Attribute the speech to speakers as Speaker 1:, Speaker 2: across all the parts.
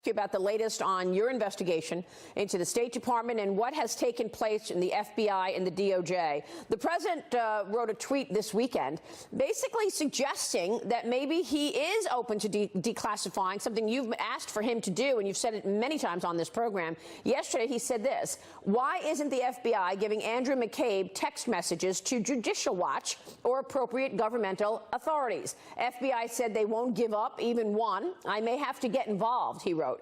Speaker 1: About the latest on your investigation into the State Department and what has taken place in the FBI and the DOJ. The president wrote a tweet this weekend basically suggesting that maybe he is open to declassifying, something you've asked for him to do, and you've said it many times on this program. Yesterday, he said this: why isn't the FBI giving Andrew McCabe text messages to Judicial Watch or appropriate governmental authorities? FBI said they won't give up even one. I may have to get involved, he wrote.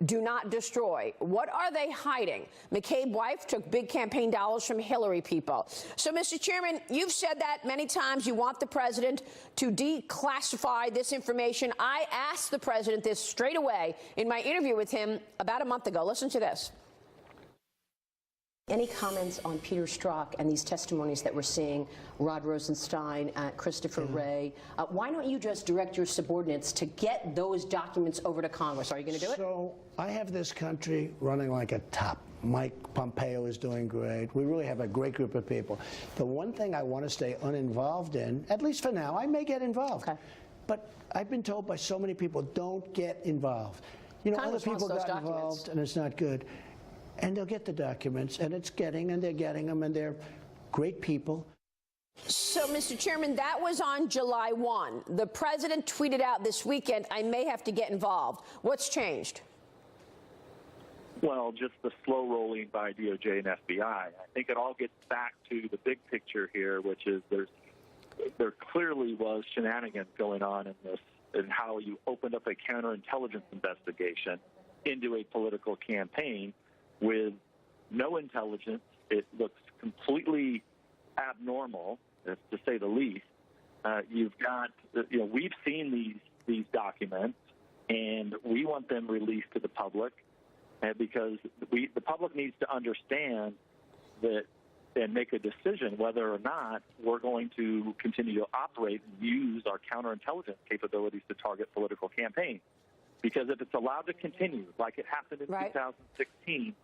Speaker 1: Do not destroy. What are they hiding? McCabe's wife took big campaign dollars from Hillary people. So, Mr. Chairman, you've said that many times. You want the president to declassify this information. I asked the president this straight away in my interview with him about a month ago. Listen to this. Any comments on Peter Strzok and these testimonies that we're seeing, Rod Rosenstein, Christopher Wray? Why don't you just direct your subordinates to get those documents over to Congress? Are you going to do it?
Speaker 2: So I have this country running like a top. Mike Pompeo is doing great. We really have a great group of people. The one thing I want to stay uninvolved in, at least for now, I may get involved. Okay. But I've been told by so many people, don't get involved. You know, other people got involved, and it's not good. And they'll get the documents, and they're getting them, and they're great people.
Speaker 1: So, Mr. Chairman, that was on July 1. The president tweeted out this weekend, I may have to get involved. What's changed?
Speaker 3: Well, just the slow rolling by DOJ and FBI. I think it all gets back to the big picture here, which is there clearly was shenanigans going on in this, and how you opened up a counterintelligence investigation into a political campaign with no intelligence. It looks completely abnormal, to say the least. You've got, we've seen these documents, and we want them released to the public, because the public needs to understand that and make a decision whether or not we're going to continue to operate and use our counterintelligence capabilities to target political campaigns. Because if it's allowed to continue, like it happened in 2016,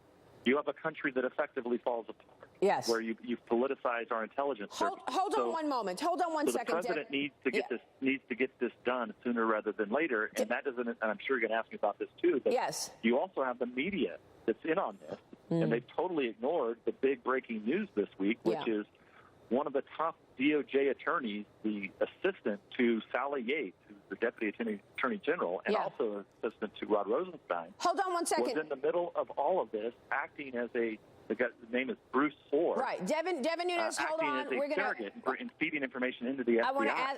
Speaker 3: you have a country that effectively falls apart.
Speaker 1: Yes.
Speaker 3: Where you've politicized our intelligence.
Speaker 1: Hold on one moment. Hold on one second.
Speaker 3: The president needs to get this done sooner rather than later, and that doesn't. And I'm sure you're going to ask me about this too. But
Speaker 1: yes.
Speaker 3: You also have the media that's in on this, and they've totally ignored the big breaking news this week, which is one of the top DOJ attorneys, the assistant to Sally Yates, who's the deputy attorney general, and also assistant to Rod Rosenstein.
Speaker 1: Hold on one second.
Speaker 3: Was in the middle of all of this, acting as the name is Bruce Orr.
Speaker 1: Right, Devin Nunes. Hold on.
Speaker 3: Acting as a surrogate and feeding information into the FBI.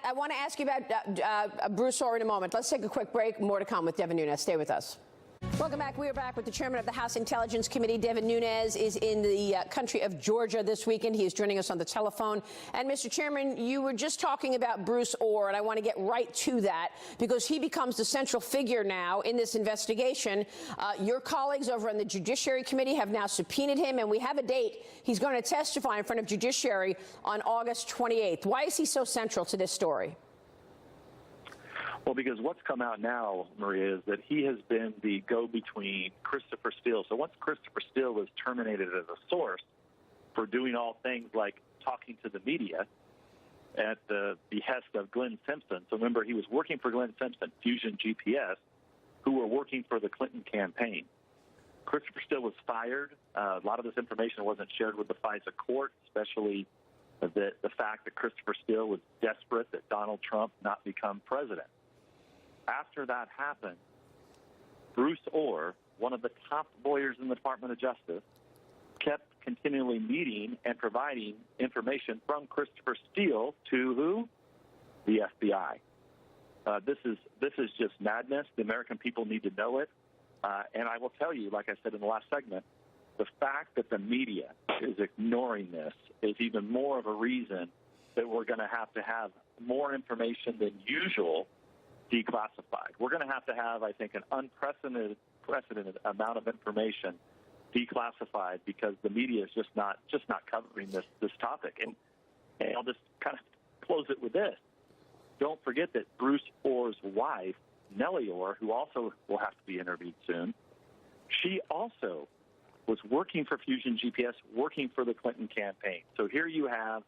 Speaker 1: I want to ask you about Bruce Orr in a moment. Let's take a quick break. More to come with Devin Nunes. Stay with us. Welcome back. We are back with the chairman of the House Intelligence Committee. Devin Nunes is in the country of Georgia this weekend. He is joining us on the telephone. And, Mr. Chairman, you were just talking about Bruce Orr, and I want to get right to that because he becomes the central figure now in this investigation. Your colleagues over on the Judiciary Committee have now subpoenaed him, and we have a date. He's going to testify in front of Judiciary on August 28th. Why is he so central to this story?
Speaker 3: Well, because what's come out now, Maria, is that he has been the go-between Christopher Steele. So once Christopher Steele was terminated as a source for doing all things like talking to the media at the behest of Glenn Simpson. So remember, he was working for Glenn Simpson, Fusion GPS, who were working for the Clinton campaign. Christopher Steele was fired. A lot of this information wasn't shared with the FISA court, especially the fact that Christopher Steele was desperate that Donald Trump not become president. After that happened, Bruce Orr, one of the top lawyers in the Department of Justice, kept continually meeting and providing information from Christopher Steele to who? The FBI. This is just madness. The American people need to know it. And I will tell you, like I said in the last segment, the fact that the media is ignoring this is even more of a reason that we're going to have more information than usual declassified. We're going to have, I think, an unprecedented amount of information declassified because the media is just not covering this topic. And I'll just kind of close it with this. Don't forget that Bruce Orr's wife, Nellie Orr, who also will have to be interviewed soon, she also was working for Fusion GPS, working for the Clinton campaign. So here you have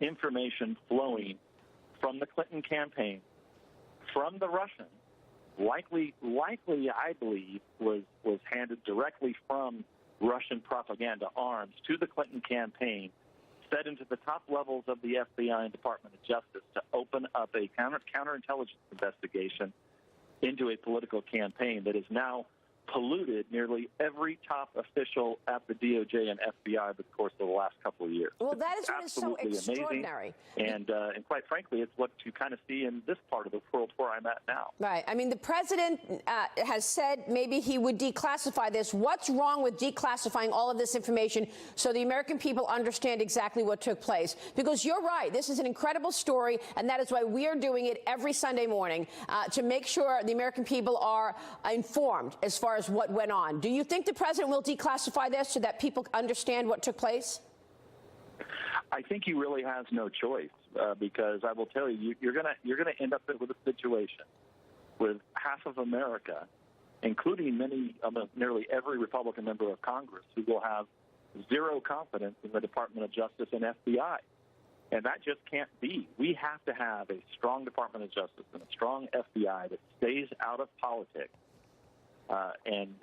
Speaker 3: information flowing from the Clinton campaign, from the Russians, likely, I believe, was handed directly from Russian propaganda arms to the Clinton campaign, fed into the top levels of the FBI and Department of Justice to open up a counterintelligence investigation into a political campaign that has now polluted nearly every top official at the DOJ and FBI over the course of the last couple of years.
Speaker 1: Well, that is what is so extraordinary.
Speaker 3: And quite frankly, it's what you kind of see in this part of the world where I'm at now.
Speaker 1: Right. I mean, the president has said maybe he would declassify this. What's wrong with declassifying all of this information so the American people understand exactly what took place? Because you're right. This is an incredible story, and that is why we are doing it every Sunday morning to make sure the American people are informed as far as what went on. Do you think the president will declassify this so that people understand what took place?
Speaker 3: I think he really has no choice because I will tell you, you're gonna end up with a situation with half of America, including nearly every Republican member of Congress, who will have zero confidence in the Department of Justice and FBI. And that just can't be. We have to have a strong Department of Justice and a strong FBI that stays out of politics.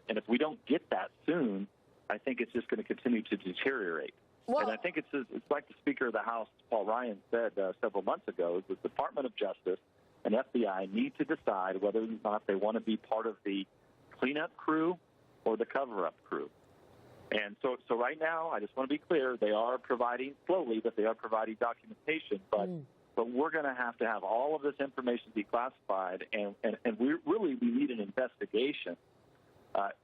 Speaker 3: And if we don't get that soon, I think it's just going to continue to deteriorate. Well, and I think it's like the Speaker of the House, Paul Ryan, said several months ago, the Department of Justice and FBI need to decide whether or not they want to be part of the cleanup crew or the cover-up crew. And so right now, I just want to be clear, they are providing slowly, but they are providing documentation. But we're going to have all of this information declassified, and we need an investigation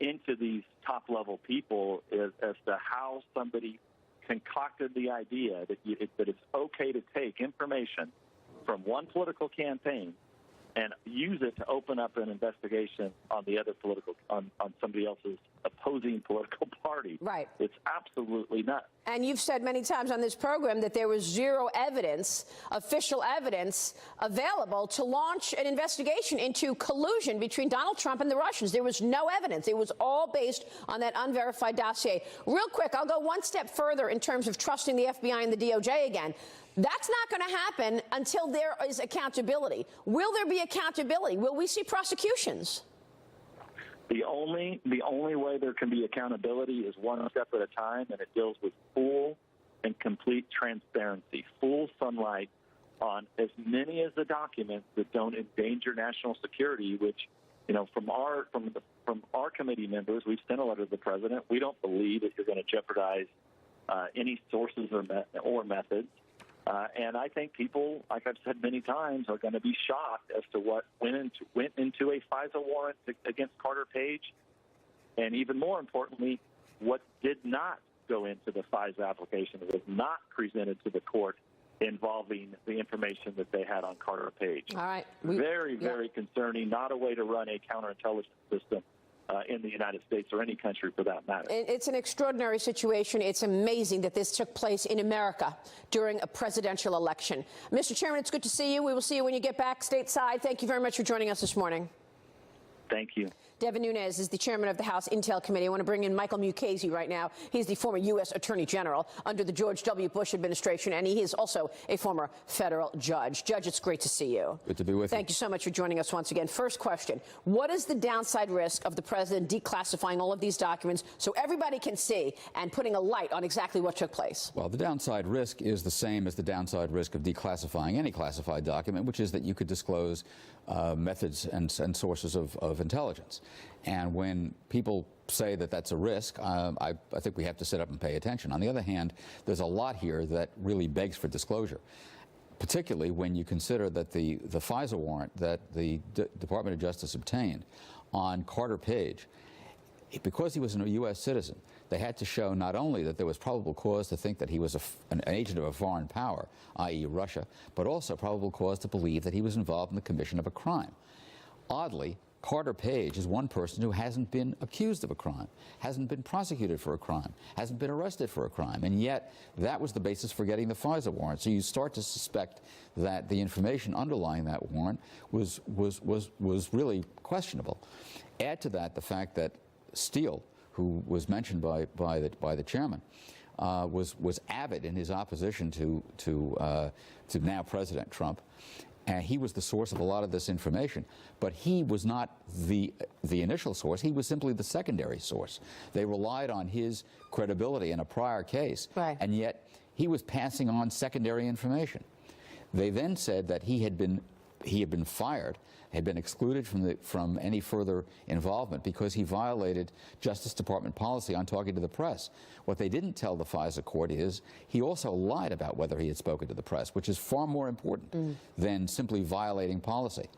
Speaker 3: into these top-level people as to how somebody concocted the idea that it's okay to take information from one political campaign and use it to open up an investigation on the other on somebody else's opposing political party.
Speaker 1: Right.
Speaker 3: It's absolutely nuts.
Speaker 1: And you've said many times on this program that there was zero evidence, official evidence, available to launch an investigation into collusion between Donald Trump and the Russians. There was no evidence. It was all based on that unverified dossier. Real quick, I'll go one step further in terms of trusting the FBI and the DOJ again. That's not going to happen until there is accountability. Will there be accountability? Will we see prosecutions?
Speaker 3: The only way there can be accountability is one step at a time, and it deals with full and complete transparency, full sunlight on as many of the documents that don't endanger national security. Which, from our committee members, we've sent a letter to the president. We don't believe that you're going to jeopardize any sources or methods. And I think people, like I've said many times, are going to be shocked as to what went into a FISA warrant against Carter Page, and even more importantly, what did not go into the FISA application that was not presented to the court involving the information that they had on Carter Page.
Speaker 1: All right.
Speaker 3: Very concerning, not a way to run a counterintelligence system in the United States or any country for that matter.
Speaker 1: It's an extraordinary situation. It's amazing that this took place in America during a presidential election. Mr. Chairman, it's good to see you. We will see you when you get back stateside. Thank you very much for joining us this morning.
Speaker 3: Thank you.
Speaker 1: Devin Nunes is the chairman of the House Intel Committee. I want to bring in Michael Mukasey right now. He's the former U.S. Attorney General under the George W. Bush administration, and he is also a former federal judge. Judge, it's great to see you.
Speaker 4: Good to be with you.
Speaker 1: Thank you so much for joining us once again. First question, what is the downside risk of the president declassifying all of these documents so everybody can see and putting a light on exactly what took place?
Speaker 4: Well, the downside risk is the same as the downside risk of declassifying any classified document, which is that you could disclose methods and sources of intelligence. And when people say that that's a risk, I think we have to sit up and pay attention. On the other hand, there's a lot here that really begs for disclosure, particularly when you consider that the FISA warrant that the Department of Justice obtained on Carter Page, because he was a U.S. citizen, they had to show not only that there was probable cause to think that he was an agent of a foreign power, i.e. Russia, but also probable cause to believe that he was involved in the commission of a crime. Oddly, Carter Page is one person who hasn't been accused of a crime, hasn't been prosecuted for a crime, hasn't been arrested for a crime, and yet that was the basis for getting the FISA warrant. So you start to suspect that the information underlying that warrant was really questionable. Add to that the fact that Steele, who was mentioned by the chairman, was avid in his opposition to now President Trump, and he was the source of a lot of this information. But he was not the initial source. He was simply the secondary source. They relied on his credibility in a prior case,
Speaker 1: right.
Speaker 4: And yet he was passing on secondary information. They then said that he had been fired, had been excluded from any further involvement because he violated Justice Department policy on talking to the press. What they didn't tell the FISA court is he also lied about whether he had spoken to the press, which is far more important than simply violating policy.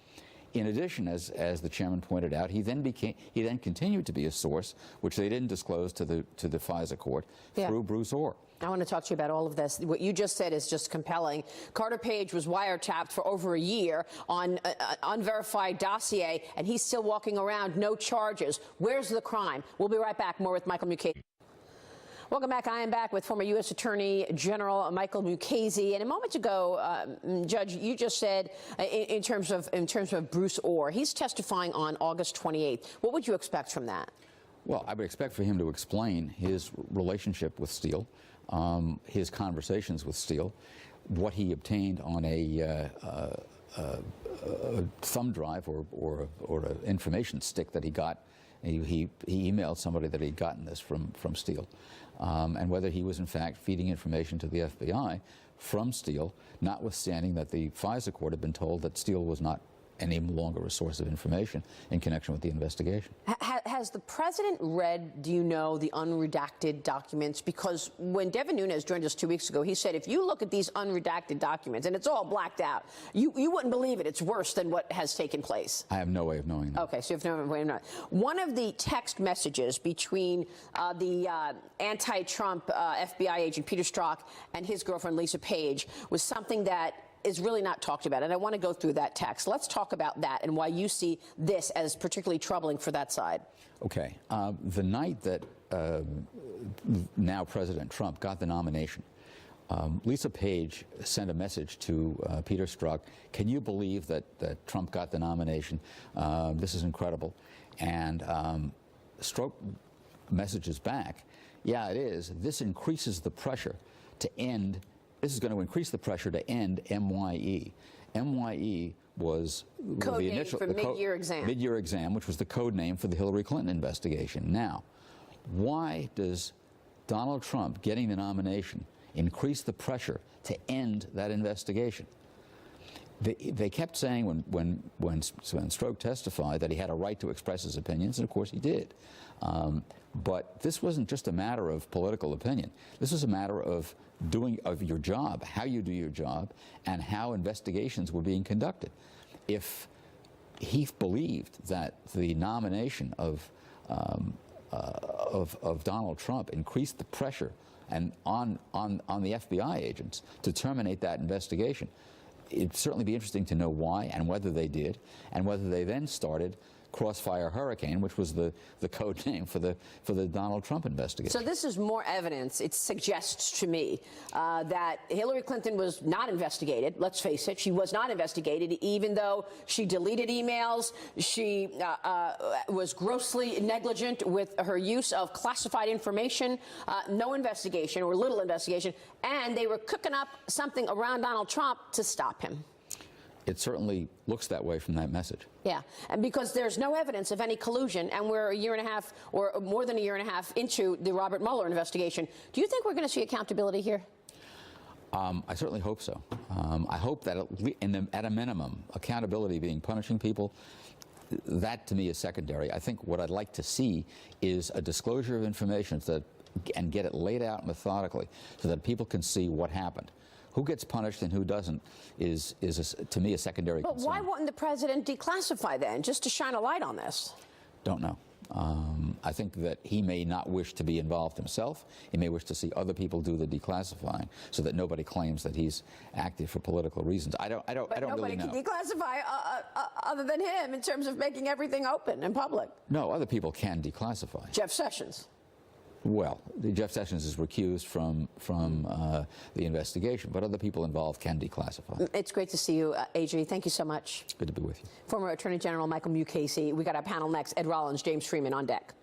Speaker 4: In addition, as the chairman pointed out, he then continued to be a source, which they didn't disclose to the FISA court, through Bruce Orr.
Speaker 1: I want to talk to you about all of this. What you just said is just compelling. Carter Page was wiretapped for over a year on an unverified dossier, and he's still walking around, no charges. Where's the crime? We'll be right back. More with Michael Mukasey. Welcome back. I am back with former U.S. Attorney General Michael Mukasey. And a moment ago, Judge, you just said in terms of Bruce Orr, he's testifying on August 28th. What would you expect from that?
Speaker 4: Well, I would expect for him to explain his relationship with Steele, his conversations with Steele, what he obtained on a thumb drive or an information stick that he got. He emailed somebody that he'd gotten this from Steele, and whether he was in fact feeding information to the FBI from Steele, notwithstanding that the FISA court had been told that Steele was not any longer a source of information in connection with the investigation.
Speaker 1: Has the president read, do you know, the unredacted documents? Because when Devin Nunes joined us 2 weeks ago, he said if you look at these unredacted documents, and it's all blacked out, you wouldn't believe it. It's worse than what has taken place.
Speaker 4: I have no way of knowing that.
Speaker 1: Okay, so you have no way of knowing. One of the text messages between the anti-Trump FBI agent Peter Strzok and his girlfriend Lisa Page was something that is really not talked about, and I want to go through that text. Let's talk about that and why you see this as particularly troubling for that side.
Speaker 4: Okay. The night that now President Trump got the nomination, Lisa Page sent a message to Peter Strzok. Can you believe that Trump got the nomination? This is incredible. And Strzok messages back, yeah, it is. This increases the pressure to end. This is going to increase the pressure to end MYE. MYE was
Speaker 1: code
Speaker 4: the
Speaker 1: name
Speaker 4: initial
Speaker 1: for mid-year exam.
Speaker 4: Mid-year exam, which was the code name for the Hillary Clinton investigation. Now, why does Donald Trump getting the nomination increase the pressure to end that investigation? They kept saying when Strzok testified that he had a right to express his opinions, and of course he did. But this wasn't just a matter of political opinion. This was a matter of your job, how you do your job, and how investigations were being conducted. If he believed that the nomination of Donald Trump increased the pressure and on the FBI agents to terminate that investigation, it'd certainly be interesting to know why and whether they did, and whether they then started Crossfire Hurricane, which was the code name for the Donald Trump investigation.
Speaker 1: So this is more evidence. It suggests to me that Hillary Clinton was not investigated. Let's face it, she was not investigated, even though she deleted emails. She was grossly negligent with her use of classified information. No investigation, or little investigation, and they were cooking up something around Donald Trump to stop him.
Speaker 4: It certainly looks that way from that message.
Speaker 1: Yeah, and because there's no evidence of any collusion, and we're a year and a half or more than a year and a half into the Robert Mueller investigation, do you think we're going to see accountability here?
Speaker 4: I certainly hope so. I hope that at a minimum, accountability being punishing people, that to me is secondary. I think what I'd like to see is a disclosure of information and get it laid out methodically so that people can see what happened. Who gets punished and who doesn't is to me, a secondary concern.
Speaker 1: But why wouldn't the president declassify then, just to shine a light on this?
Speaker 4: Don't know. I think that he may not wish to be involved himself. He may wish to see other people do the declassifying, so that nobody claims that he's active for political reasons. I don't really know.
Speaker 1: But nobody can declassify other than him in terms of making everything open and public.
Speaker 4: No, other people can declassify.
Speaker 1: Jeff Sessions.
Speaker 4: Well, Jeff Sessions is recused from the investigation, but other people involved can declassify.
Speaker 1: It's great to see you, AG. Thank you so much.
Speaker 4: Good to be with you.
Speaker 1: Former Attorney General Michael Mukasey. We got our panel next. Ed Rollins, James Freeman on deck.